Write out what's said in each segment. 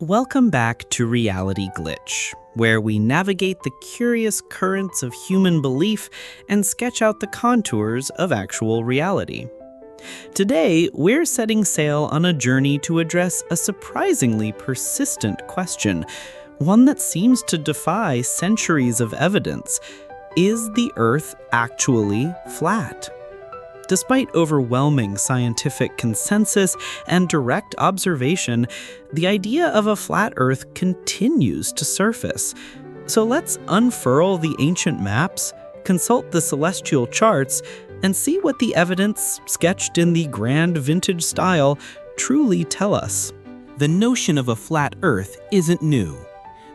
Welcome back to Reality Glitch, where we navigate the curious currents of human belief and sketch out the contours of actual reality. Today, we're setting sail on a journey to address a surprisingly persistent question, one that seems to defy centuries of evidence. Is the Earth actually flat? Despite overwhelming scientific consensus and direct observation, the idea of a flat Earth continues to surface. So let's unfurl the ancient maps, consult the celestial charts, and see what the evidence, sketched in the grand vintage style, truly tell us. The notion of a flat Earth isn't new.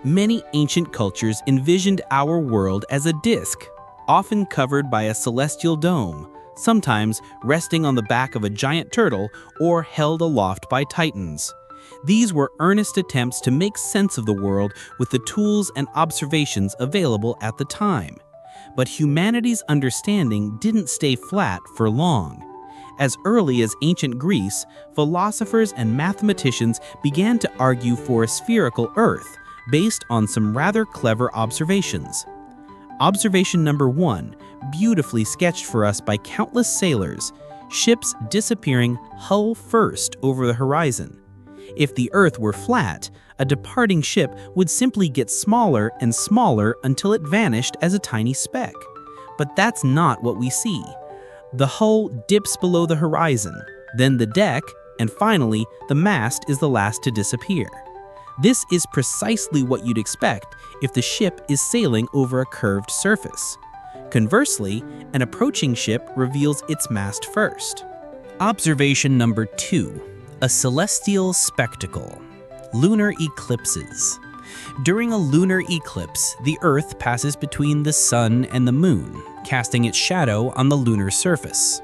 Many ancient cultures envisioned our world as a disk, often covered by a celestial dome, sometimes resting on the back of a giant turtle or held aloft by titans. These were earnest attempts to make sense of the world with the tools and observations available at the time. But humanity's understanding didn't stay flat for long. As early as ancient Greece, philosophers and mathematicians began to argue for a spherical Earth, based on some rather clever observations. Observation number 1, beautifully sketched for us by countless sailors, ships disappearing hull first over the horizon. If the Earth were flat, a departing ship would simply get smaller and smaller until it vanished as a tiny speck. But that's not what we see. The hull dips below the horizon, then the deck, and finally, the mast is the last to disappear. This is precisely what you'd expect if the ship is sailing over a curved surface. Conversely, an approaching ship reveals its mast first. Observation number 2, a celestial spectacle. Lunar eclipses. During a lunar eclipse, the Earth passes between the Sun and the Moon, casting its shadow on the lunar surface.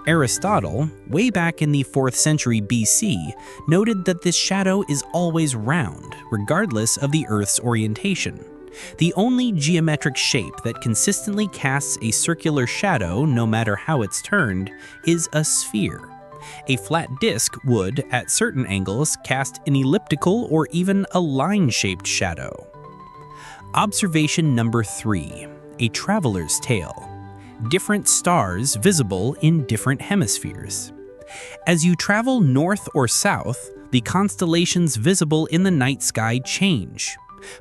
Aristotle, way back in the 4th century BC, noted that this shadow is always round, regardless of the Earth's orientation. The only geometric shape that consistently casts a circular shadow, no matter how it's turned, is a sphere. A flat disk would, at certain angles, cast an elliptical or even a line-shaped shadow. Observation number 3, a traveler's tale. Different stars visible in different hemispheres. As you travel north or south, the constellations visible in the night sky change.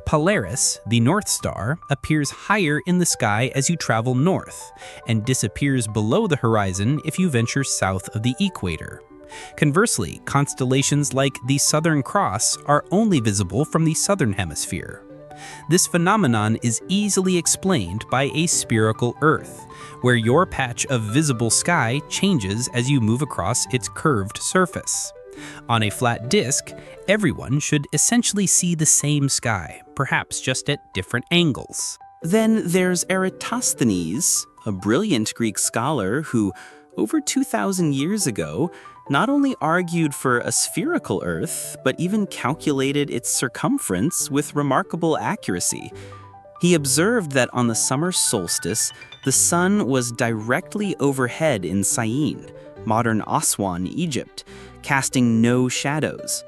Polaris, the North Star, appears higher in the sky as you travel north, and disappears below the horizon if you venture south of the equator. Conversely, constellations like the Southern Cross are only visible from the southern hemisphere. This phenomenon is easily explained by a spherical Earth, where your patch of visible sky changes as you move across its curved surface. On a flat disk, everyone should essentially see the same sky, perhaps just at different angles. Then there's Eratosthenes, a brilliant Greek scholar who, over 2,000 years ago, not only argued for a spherical Earth, but even calculated its circumference with remarkable accuracy. He observed that on the summer solstice, the sun was directly overhead in Syene, modern Aswan, Egypt, casting no shadows.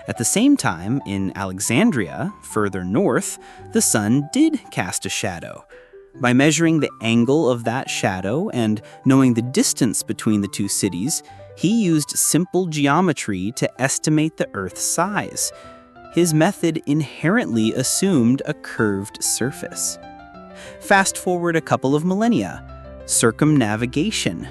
At the same time, in Alexandria, further north, the sun did cast a shadow. By measuring the angle of that shadow and knowing the distance between the two cities, he used simple geometry to estimate the Earth's size. His method inherently assumed a curved surface. Fast forward a couple of millennia. Circumnavigation.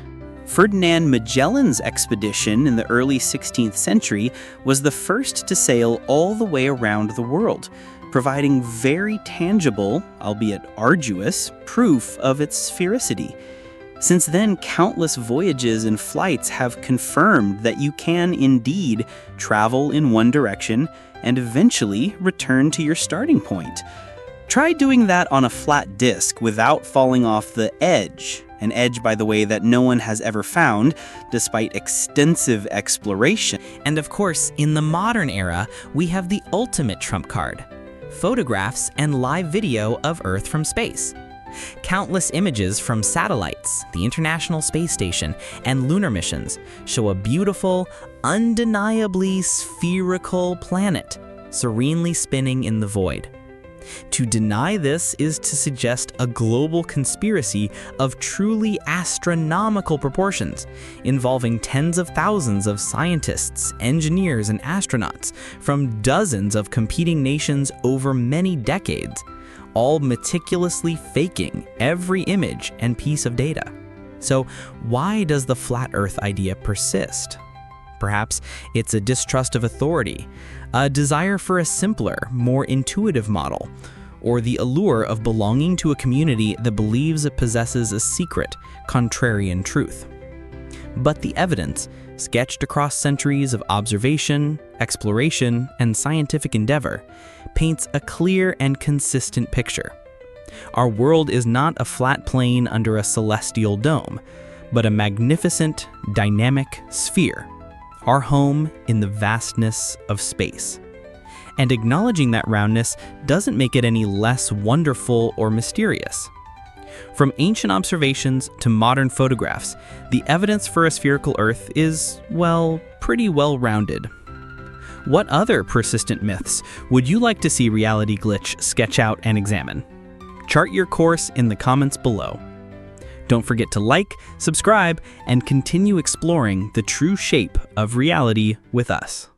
Ferdinand Magellan's expedition in the early 16th century was the first to sail all the way around the world, providing very tangible, albeit arduous, proof of its sphericity. Since then, countless voyages and flights have confirmed that you can indeed travel in one direction and eventually return to your starting point. Try doing that on a flat disk without falling off the edge. An edge, by the way, that no one has ever found, despite extensive exploration. And of course, in the modern era, we have the ultimate trump card: photographs and live video of Earth from space. Countless images from satellites, the International Space Station, and lunar missions show a beautiful, undeniably spherical planet. serenely spinning in the void. To deny this is to suggest a global conspiracy of truly astronomical proportions, involving tens of thousands of scientists, engineers, and astronauts from dozens of competing nations over many decades, all meticulously faking every image and piece of data. So why does the flat Earth idea persist? Perhaps it's a distrust of authority, a desire for a simpler, more intuitive model, or the allure of belonging to a community that believes it possesses a secret, contrarian truth. But the evidence, sketched across centuries of observation, exploration, and scientific endeavor, paints a clear and consistent picture. Our world is not a flat plane under a celestial dome, but a magnificent, dynamic sphere, our home in the vastness of space. And acknowledging that roundness doesn't make it any less wonderful or mysterious. From ancient observations to modern photographs, the evidence for a spherical Earth is, well, pretty well rounded. What other persistent myths would you like to see Reality Glitch sketch out and examine? Chart your course in the comments below. Don't forget to like, subscribe, and continue exploring the true shape of reality with us.